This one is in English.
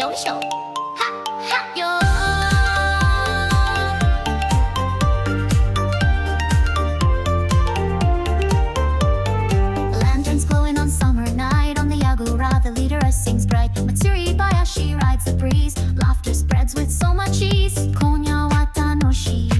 よいしょはっよLanterns glowing on summer night on the yagura, the leader sings bright. Matsuri-bayashi rides the breeze. Laughter spreads with so much ease. 今夜は楽しい